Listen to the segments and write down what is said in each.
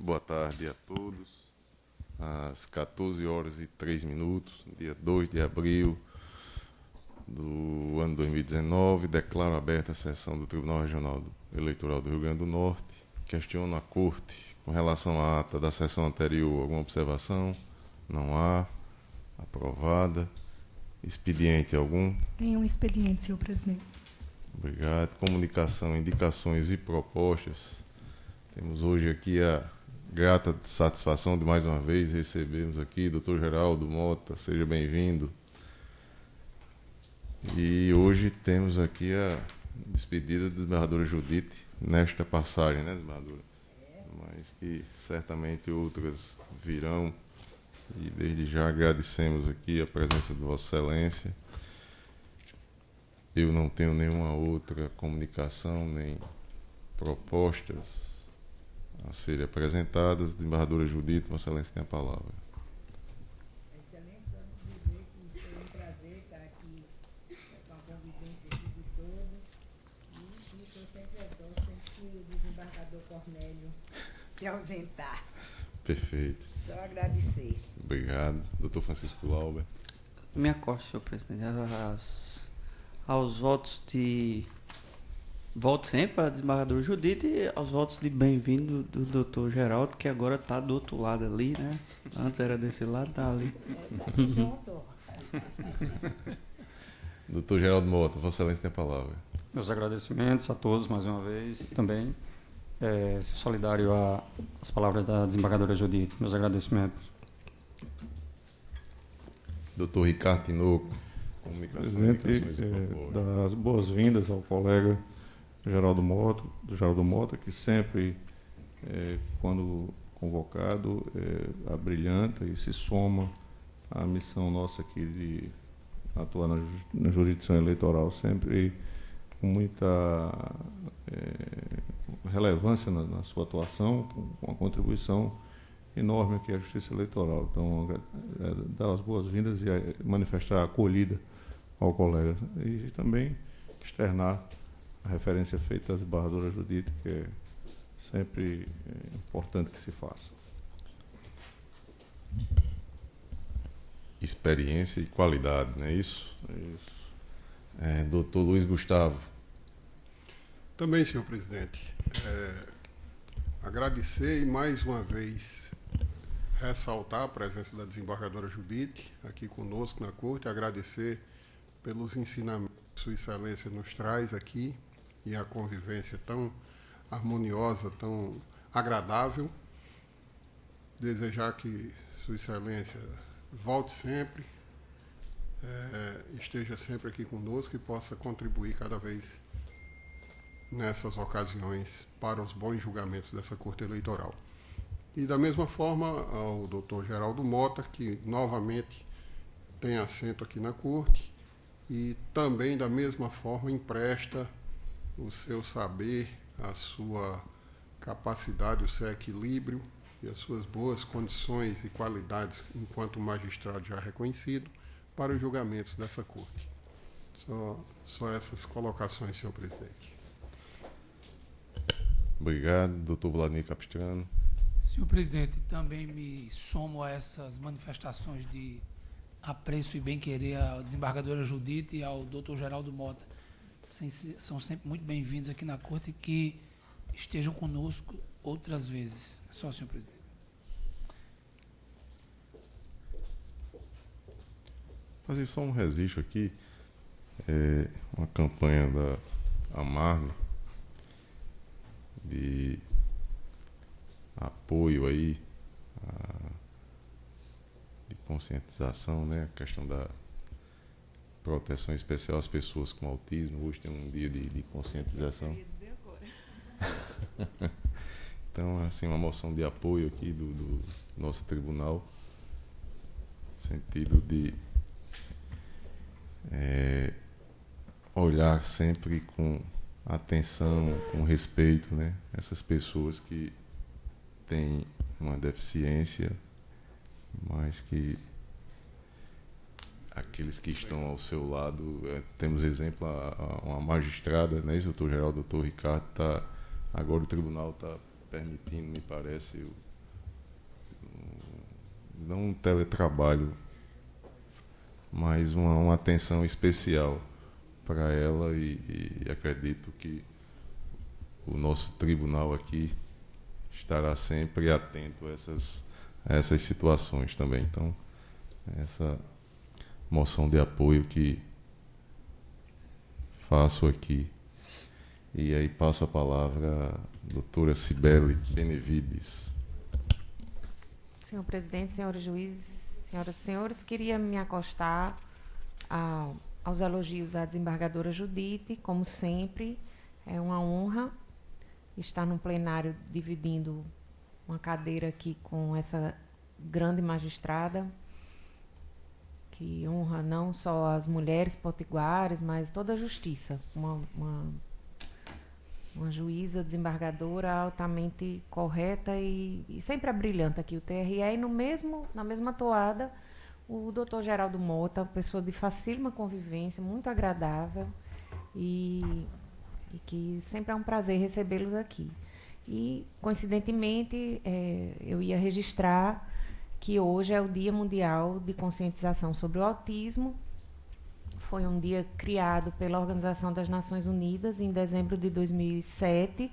Boa tarde a todos. Às 14 horas e 3 minutos, dia 2 de abril do ano 2019, declaro aberta a sessão do Tribunal Regional Eleitoral do Rio Grande do Norte. Questiono a Corte com relação à ata da sessão anterior. Alguma observação? Não há. Aprovada. Expediente algum? Nenhum expediente, senhor presidente. Obrigado. Comunicação, indicações e propostas. Temos hoje aqui a grata satisfação de mais uma vez recebermos aqui o Dr. Geraldo Mota. Seja bem-vindo. E hoje temos aqui a despedida da desembargadora Judite nesta passagem, né, desembargadora? Mas que certamente outras virão. E desde já agradecemos aqui a presença de Vossa Excelência. Eu não tenho nenhuma outra comunicação, nem propostas a serem apresentadas. Desembargadora Judite, Vossa Excelência tem a palavra. Excelência, vamos dizer que foi um prazer estar aqui com a convivência aqui de todos. E estou sempre adoro sempre que o desembargador Cornélio se ausentar. Perfeito. Só agradecer. Obrigado. Dr. Francisco Lauber. Me acordo, senhor presidente, aos votos de... Volto sempre a desembargadora Judite e aos votos de bem-vindo do doutor Geraldo, que agora está do outro lado ali, né? Antes era desse lado, está ali. Pronto. Dr. Geraldo Mota, Vossa Excelência tem a palavra. Meus agradecimentos a todos mais uma vez. Também ser solidário às palavras da desembargadora Judite. Meus agradecimentos. Dr. Ricardo Tinoco, comunicação, Presidente, dar as boas-vindas ao colega Geraldo Mota, que sempre, quando convocado, abrilhanta e se soma à missão nossa aqui de atuar na jurisdição eleitoral, sempre com muita relevância na sua atuação, com uma contribuição enorme aqui à Justiça Eleitoral. Então, dar as boas-vindas e manifestar a acolhida ao colega. E também externar a referência feita à desembargadora Judite, que é sempre importante que se faça. Experiência e qualidade, não é isso? É isso. Doutor Luiz Gustavo. Também, senhor presidente, agradecer e mais uma vez ressaltar a presença da desembargadora Judite aqui conosco na Corte, agradecer pelos ensinamentos que Sua Excelência nos traz aqui e a convivência tão harmoniosa, tão agradável. Desejar que Sua Excelência volte sempre, esteja sempre aqui conosco e possa contribuir cada vez nessas ocasiões para os bons julgamentos dessa Corte Eleitoral. E da mesma forma ao Dr. Geraldo Mota, que novamente tem assento aqui na Corte, e também da mesma forma empresta o seu saber, a sua capacidade, o seu equilíbrio e as suas boas condições e qualidades enquanto magistrado já reconhecido para os julgamentos dessa Corte. Só essas colocações, senhor presidente. Obrigado. Dr. Vladimir Capistrano. Senhor presidente, também me somo a essas manifestações de apreço e bem-querer à desembargadora Judite e ao doutor Geraldo Mota. São sempre muito bem-vindos aqui na Corte e que estejam conosco outras vezes. É só, senhor presidente. Fazer só um registro aqui. Uma campanha da Amargo de apoio aí, de conscientização, né? A questão da proteção especial às pessoas com autismo. Hoje tem um dia de conscientização. Então, assim, uma moção de apoio aqui do nosso tribunal, no sentido de olhar sempre com atenção, com respeito, né? Essas pessoas que têm uma deficiência, mas que aqueles que estão ao seu lado, temos exemplo, uma magistrada, né, doutor Geraldo, doutor Ricardo, agora o tribunal está permitindo, me parece, não um teletrabalho, mas uma atenção especial para ela e acredito que o nosso tribunal aqui estará sempre atento a essas situações também. Então, essa moção de apoio que faço aqui. E aí passo a palavra à doutora Cibele Benevides. Senhor presidente, senhores juízes, senhoras e senhores, queria me acostar aos elogios à desembargadora Judite. Como sempre, é uma honra estar no plenário dividindo uma cadeira aqui com essa grande magistrada, que honra não só as mulheres potiguares, mas toda a justiça. Uma juíza desembargadora altamente correta e sempre abrilhanta aqui o TRE. E na mesma toada, o doutor Geraldo Mota, pessoa de facílima convivência, muito agradável e que sempre é um prazer recebê-los aqui. E, coincidentemente, eu ia registrar que hoje é o Dia Mundial de Conscientização sobre o Autismo. Foi um dia criado pela Organização das Nações Unidas em dezembro de 2007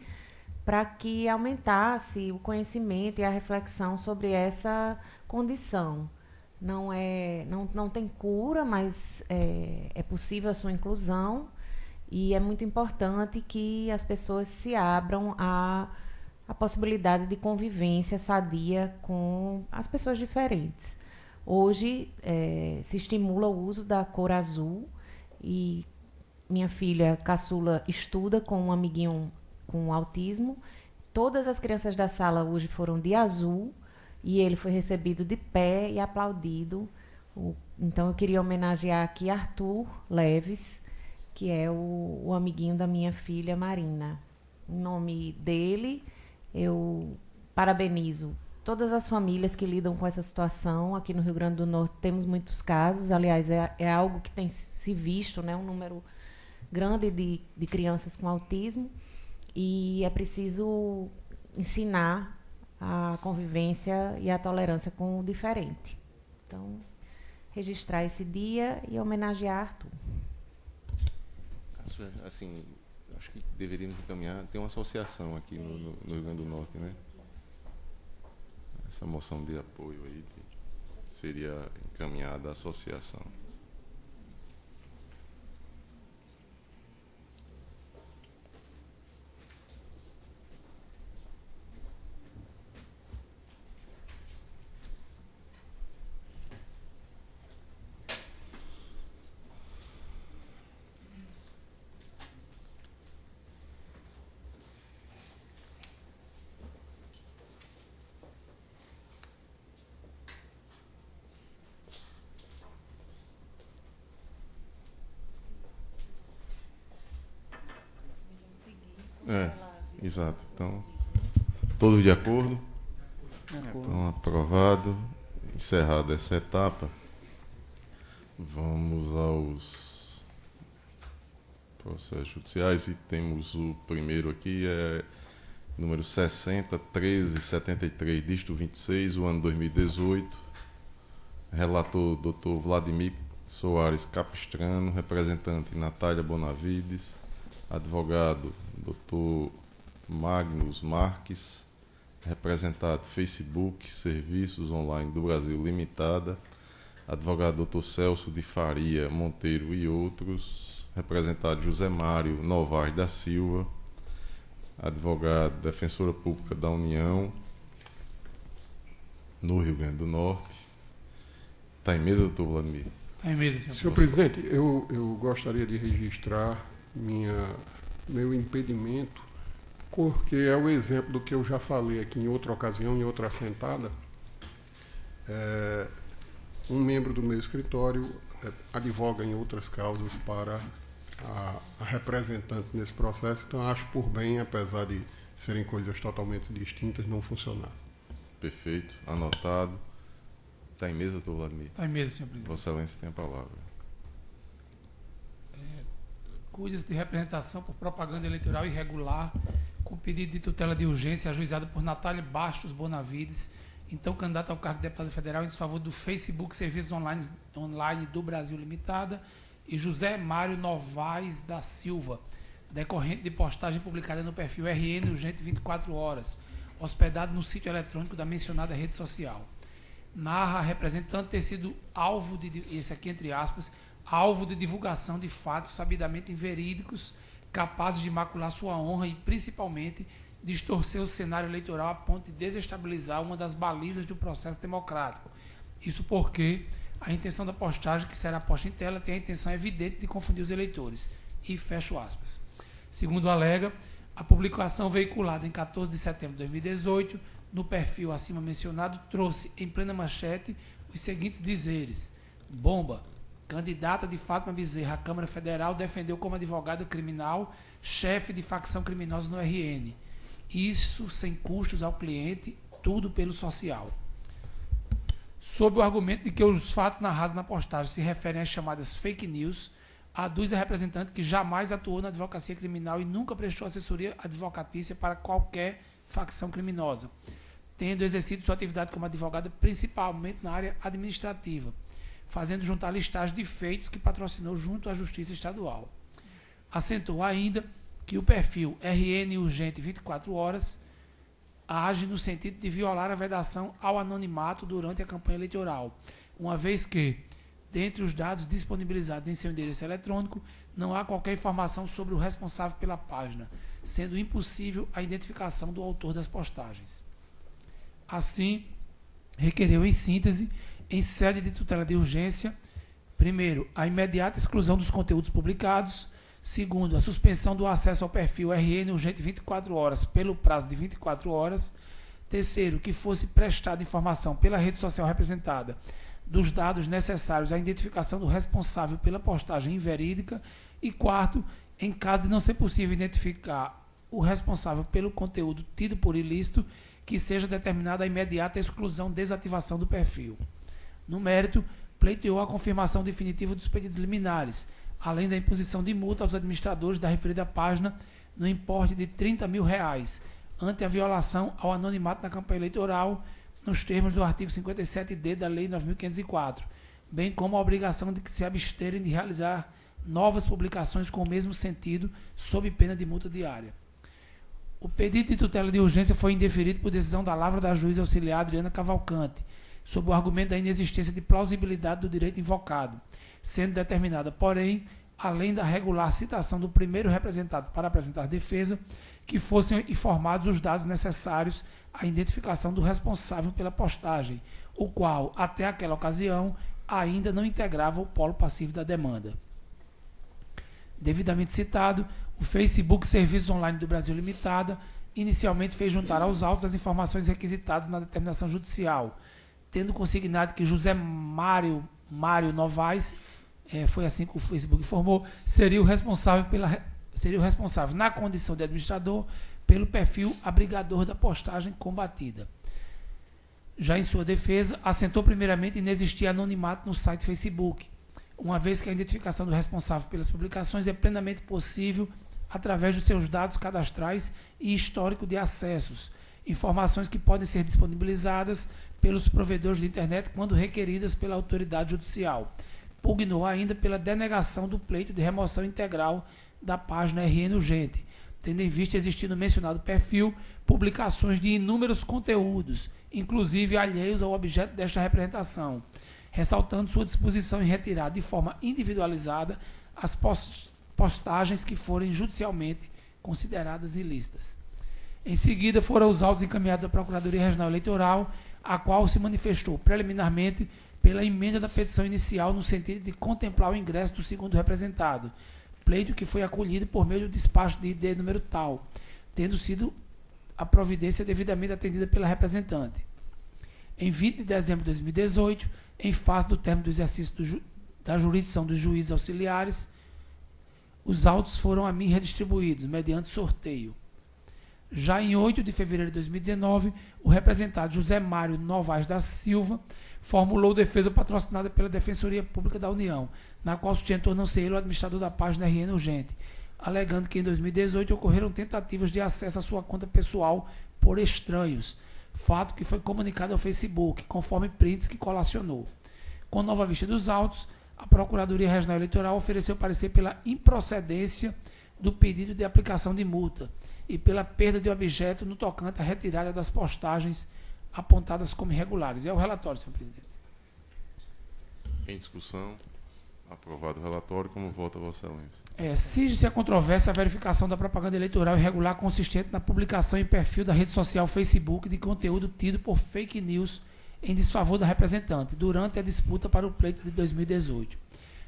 para que aumentasse o conhecimento e a reflexão sobre essa condição. Não tem cura, mas é possível a sua inclusão e é muito importante que as pessoas se abram à possibilidade de convivência sadia com as pessoas diferentes. Hoje se estimula o uso da cor azul e minha filha caçula estuda com um amiguinho com autismo. Todas as crianças da sala hoje foram de azul e ele foi recebido de pé e aplaudido. Então eu queria homenagear aqui Arthur Leves, que é o amiguinho da minha filha Marina. Em nome dele, eu parabenizo todas as famílias que lidam com essa situação. Aqui no Rio Grande do Norte temos muitos casos, aliás, é algo que tem se visto, né, um número grande de crianças com autismo, e é preciso ensinar a convivência e a tolerância com o diferente. Então, registrar esse dia e homenagear Arthur. Assim, acho que deveríamos encaminhar, tem uma associação aqui no Rio Grande do Norte, né? Essa moção de apoio aí seria encaminhada à associação. Exato. Então, todos de acordo? Então, aprovado. Encerrada essa etapa, vamos aos processos judiciais e temos o primeiro aqui, número 60.1373, dígito 26, o ano 2018. Relator Dr. Vladimir Soares Capistrano, representante Natália Bonavides, advogado Dr. Magnus Marques, representado Facebook Serviços Online do Brasil Limitada, advogado Dr. Celso de Faria Monteiro e outros, representado José Mário Novaes da Silva, advogado Defensora Pública da União no Rio Grande do Norte. Está em mesa, doutor Vladimir? Está em mesa, senhor presidente. Eu gostaria de registrar meu impedimento, porque é o exemplo do que eu já falei aqui em outra ocasião, em outra assentada. Um membro do meu escritório advoga em outras causas para a representante nesse processo, então acho por bem, apesar de serem coisas totalmente distintas, não funcionar. Perfeito, anotado. Está em mesa, doutor Vladimir? Está em mesa, senhor presidente. Vossa Excelência tem a palavra. Cuida-se de representação por propaganda eleitoral irregular, com pedido de tutela de urgência ajuizado por Natália Bastos Bonavides, então candidato ao cargo de deputado federal em desfavor do Facebook Serviços Online do Brasil Limitada, e José Mário Novaes da Silva, decorrente de postagem publicada no perfil RN Urgente 24 Horas, hospedado no sítio eletrônico da mencionada rede social. Narra a representante ter sido alvo de, esse aqui entre aspas, alvo de divulgação de fatos sabidamente inverídicos, capazes de macular sua honra e, principalmente, distorcer o cenário eleitoral a ponto de desestabilizar uma das balizas do processo democrático. Isso porque a intenção da postagem, que será posta em tela, tem a intenção evidente de confundir os eleitores. E fecho aspas. Segundo alega, a publicação veiculada em 14 de setembro de 2018, no perfil acima mencionado, trouxe em plena manchete os seguintes dizeres: bomba. Candidata de Fátima Bezerra à Câmara Federal defendeu como advogada criminal chefe de facção criminosa no RN. Isso sem custos ao cliente, tudo pelo social. Sob o argumento de que os fatos narrados na postagem se referem às chamadas fake news, aduz a representante que jamais atuou na advocacia criminal e nunca prestou assessoria advocatícia para qualquer facção criminosa, tendo exercido sua atividade como advogada principalmente na área administrativa, fazendo juntar listagem de feitos que patrocinou junto à Justiça Estadual. Assentou ainda que o perfil RN Urgente 24 Horas age no sentido de violar a vedação ao anonimato durante a campanha eleitoral, uma vez que, dentre os dados disponibilizados em seu endereço eletrônico, não há qualquer informação sobre o responsável pela página, sendo impossível a identificação do autor das postagens. Assim, requereu em síntese, em sede de tutela de urgência, primeiro, a imediata exclusão dos conteúdos publicados, segundo, a suspensão do acesso ao perfil RN Urgente 24 Horas pelo prazo de 24 horas, terceiro, que fosse prestada informação pela rede social representada dos dados necessários à identificação do responsável pela postagem inverídica, e quarto, em caso de não ser possível identificar o responsável pelo conteúdo tido por ilícito, que seja determinada a imediata exclusão, desativação do perfil. No mérito, pleiteou a confirmação definitiva dos pedidos liminares, além da imposição de multa aos administradores da referida página no importe de R$30 mil, ante a violação ao anonimato na campanha eleitoral, nos termos do artigo 57D da Lei 9.504, bem como a obrigação de que se absterem de realizar novas publicações com o mesmo sentido, sob pena de multa diária. O pedido de tutela de urgência foi indeferido por decisão da Lavra da Juíza Auxiliar Adriana Cavalcante, sob o argumento da inexistência de plausibilidade do direito invocado, sendo determinada, porém, além da regular citação do primeiro representado para apresentar defesa, que fossem informados os dados necessários à identificação do responsável pela postagem, o qual, até aquela ocasião, ainda não integrava o polo passivo da demanda. Devidamente citado, o Facebook Serviços Online do Brasil Limitada inicialmente fez juntar aos autos as informações requisitadas na determinação judicial, tendo consignado que José Mário Novaes, foi assim que o Facebook informou, seria o responsável na condição de administrador pelo perfil abrigador da postagem combatida. Já em sua defesa, assentou primeiramente inexistir anonimato no site Facebook, uma vez que a identificação do responsável pelas publicações é plenamente possível através dos seus dados cadastrais e histórico de acessos, informações que podem ser disponibilizadas pelos provedores de internet quando requeridas pela autoridade judicial. Pugnou ainda pela denegação do pleito de remoção integral da página RN Urgente, tendo em vista existir no mencionado perfil publicações de inúmeros conteúdos, inclusive alheios ao objeto desta representação, ressaltando sua disposição em retirar de forma individualizada as postagens que forem judicialmente consideradas ilícitas. Em seguida, foram os autos encaminhados à Procuradoria Regional Eleitoral, a qual se manifestou preliminarmente pela emenda da petição inicial no sentido de contemplar o ingresso do segundo representado, pleito que foi acolhido por meio do despacho de ID número tal, tendo sido a providência devidamente atendida pela representante. Em 20 de dezembro de 2018, em face do término do exercício da jurisdição dos juízes auxiliares, os autos foram a mim redistribuídos, mediante sorteio. Já em 8 de fevereiro de 2019, o representado José Mário Novaes da Silva formulou defesa patrocinada pela Defensoria Pública da União, na qual sustentou não ser ele o administrador da página RN Urgente, alegando que em 2018 ocorreram tentativas de acesso à sua conta pessoal por estranhos, fato que foi comunicado ao Facebook, conforme prints que colacionou. Com nova vista dos autos, a Procuradoria Regional Eleitoral ofereceu parecer pela improcedência do pedido de aplicação de multa e pela perda de objeto no tocante à retirada das postagens apontadas como irregulares. É o relatório, senhor presidente. Em discussão, aprovado o relatório, como vota Vossa Excelência? Exige-se a controvérsia a verificação da propaganda eleitoral irregular consistente na publicação em perfil da rede social Facebook de conteúdo tido por fake news em desfavor da representante durante a disputa para o pleito de 2018.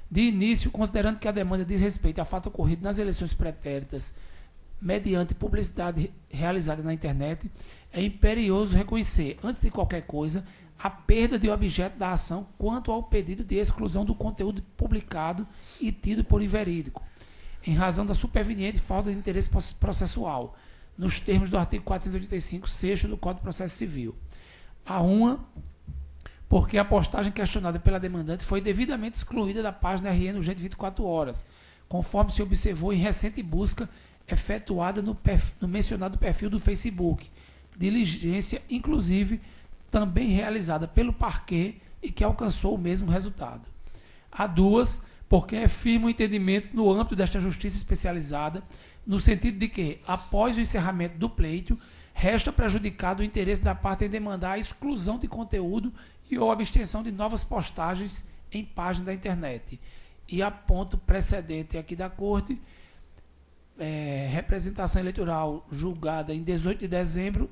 De início, considerando que a demanda diz respeito a fato ocorrido nas eleições pretéritas mediante publicidade realizada na internet, é imperioso reconhecer, antes de qualquer coisa, a perda de objeto da ação quanto ao pedido de exclusão do conteúdo publicado e tido por inverídico, em razão da superveniente falta de interesse processual, nos termos do artigo 485, 6º do Código de Processo Civil. A uma, porque a postagem questionada pela demandante foi devidamente excluída da página RN Urgente 24 horas, conforme se observou em recente busca efetuada no mencionado perfil do Facebook, diligência, inclusive, também realizada pelo parquê e que alcançou o mesmo resultado. A duas, porque é firme o entendimento no âmbito desta justiça especializada, no sentido de que, após o encerramento do pleito, resta prejudicado o interesse da parte em demandar a exclusão de conteúdo e ou abstenção de novas postagens em página da internet. E a ponto precedente aqui da Corte, representação eleitoral julgada em 18 de dezembro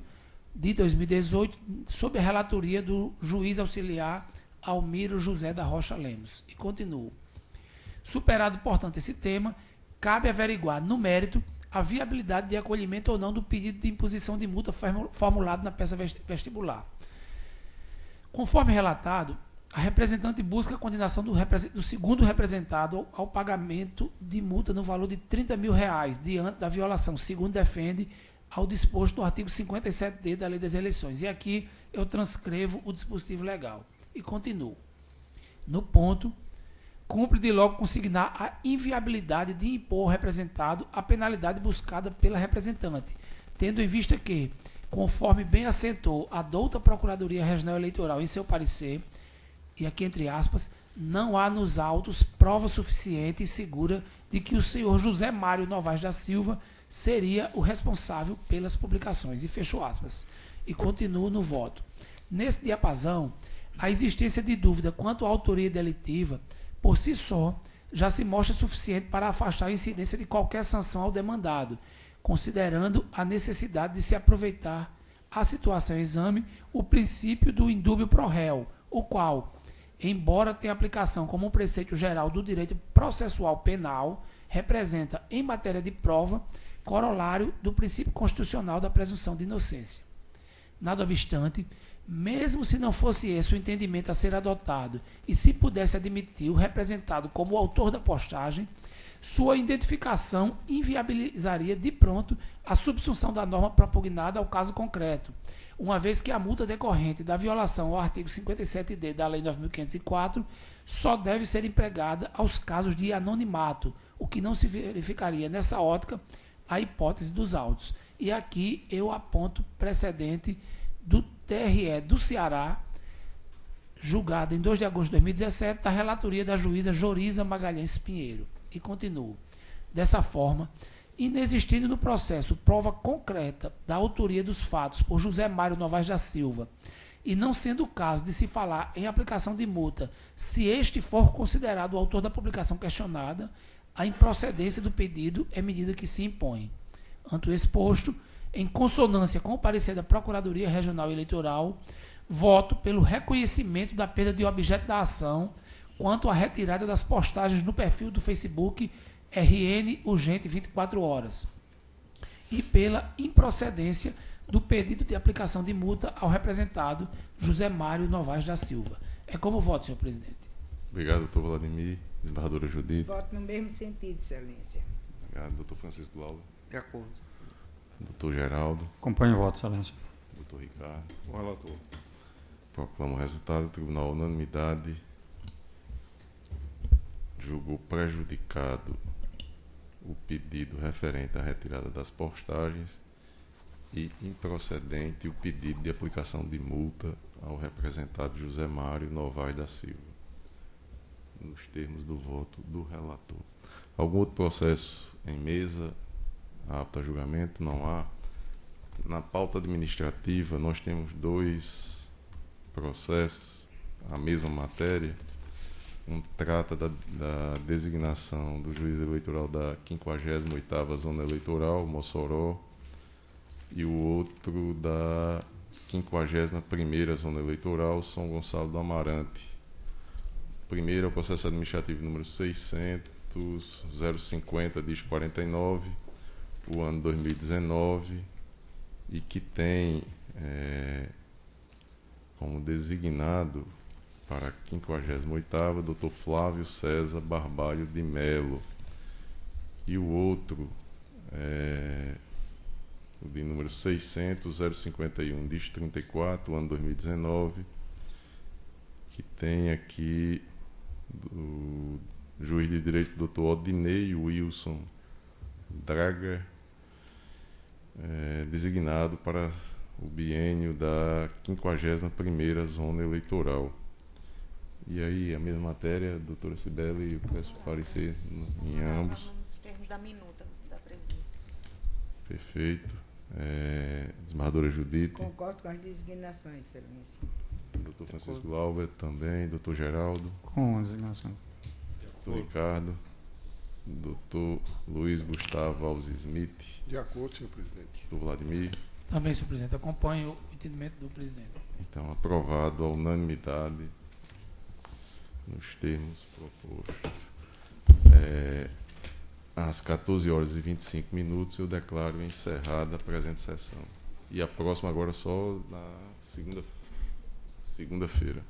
de 2018, sob a relatoria do juiz auxiliar Almiro José da Rocha Lemos. E continuo. Superado, portanto, esse tema, cabe averiguar, no mérito, a viabilidade de acolhimento ou não do pedido de imposição de multa formulado na peça vestibular. Conforme relatado, a representante busca a condenação do segundo representado ao pagamento de multa no valor de R$30 mil diante da violação, segundo defende, ao disposto no artigo 57D da Lei das Eleições. E aqui eu transcrevo o dispositivo legal. E continuo. No ponto, cumpre de logo consignar a inviabilidade de impor ao representado a penalidade buscada pela representante, tendo em vista que, conforme bem assentou a douta Procuradoria Regional Eleitoral em seu parecer, e aqui entre aspas, não há nos autos prova suficiente e segura de que o senhor José Mário Novaes da Silva seria o responsável pelas publicações. E fecho aspas. E continuo no voto. Nesse diapasão, a existência de dúvida quanto à autoria delitiva, por si só, já se mostra suficiente para afastar a incidência de qualquer sanção ao demandado, considerando a necessidade de se aproveitar a situação em exame o princípio do indúbio pro réu, o qual, embora tenha aplicação como um preceito geral do direito processual penal, representa, em matéria de prova, corolário do princípio constitucional da presunção de inocência. Nada obstante, mesmo se não fosse esse o entendimento a ser adotado e se pudesse admitir o representado como o autor da postagem, sua identificação inviabilizaria de pronto a subsunção da norma propugnada ao caso concreto, uma vez que a multa decorrente da violação ao artigo 57D da Lei 9.504 só deve ser empregada aos casos de anonimato, o que não se verificaria nessa ótica a hipótese dos autos. E aqui eu aponto precedente do TRE do Ceará, julgado em 2 de agosto de 2017, da relatoria da juíza Joriza Magalhães Pinheiro. E continuo. Dessa forma, inexistindo no processo prova concreta da autoria dos fatos por José Mário Novaes da Silva, e não sendo o caso de se falar em aplicação de multa, se este for considerado o autor da publicação questionada, a improcedência do pedido é medida que se impõe. Ante o exposto, em consonância com o parecer da Procuradoria Regional Eleitoral, voto pelo reconhecimento da perda de objeto da ação quanto à retirada das postagens no perfil do Facebook RN Urgente 24 horas e pela improcedência do pedido de aplicação de multa ao representado José Mário Novaes da Silva. É como voto, senhor presidente. Obrigado, doutor Vladimir. Desembargadora Judite. Voto no mesmo sentido, excelência. Obrigado, doutor Francisco Lauro. De acordo. Doutor Geraldo. Acompanho o voto, excelência. Doutor Ricardo. O relator. Proclamo o resultado. O Tribunal, unanimidade, julgou prejudicado o pedido referente à retirada das postagens e improcedente o pedido de aplicação de multa ao representado José Mário Novaes da Silva, nos termos do voto do relator. Algum outro processo em mesa apto a julgamento? Não há. Na pauta administrativa, nós temos 2 processos, a mesma matéria. Um trata da designação do juiz eleitoral da 58ª Zona Eleitoral, Mossoró, e o outro da 51ª Zona Eleitoral, São Gonçalo do Amarante. O primeiro é o processo administrativo número 600.050/49, o ano 2019, e que tem como designado para a 58ª, Dr. Flávio César Barbalho de Melo. E o outro o de número 600.051/34, ano 2019, que tem aqui do juiz de direito Dr. Odinei Wilson Drager, designado para o biênio da 51ª Zona Eleitoral. E aí, a mesma matéria, doutora Cibele, eu peço parecer em ambos. Nos termos da minuta da presidência. Perfeito. Desembargadora Judite. Concordo com as designações, excelência. Doutor Francisco Glauber também. Doutor Geraldo. Com a designação. Doutor Ricardo. Doutor Luiz Gustavo Alves Smith. De acordo, senhor presidente. Doutor Vladimir. Também, senhor presidente. Acompanho o entendimento do presidente. Então, aprovado à unanimidade nos termos propostos. Às 14h25, eu declaro encerrada a presente sessão. E a próxima agora só na segunda-feira.